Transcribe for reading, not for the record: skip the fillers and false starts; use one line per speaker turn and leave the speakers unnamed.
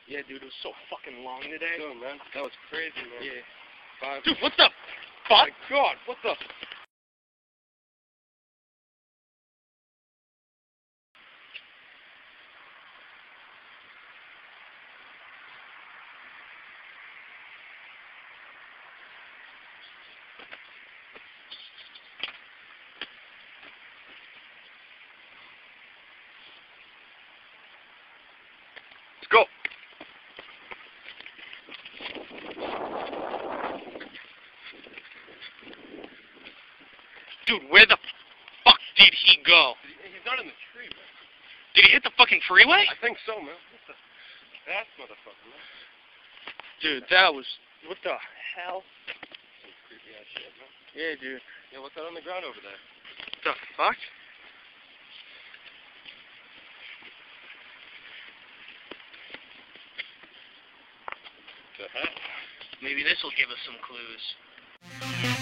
Yeah, dude, it was so fucking long today.
Dude, man, that was crazy, man.
Yeah. Dude, what the fuck?
My God, what the... Let's go.
Dude, where the fuck did he go?
He's not in the tree, man.
Did he hit the fucking freeway?
I think so, man. What the... That motherfucker, man.
Dude, that was... What the hell?
Some creepy ass shit, man.
Yeah, dude.
Yeah, what's that on the ground over there?
The fuck?
The heck?
Maybe this will give us some clues.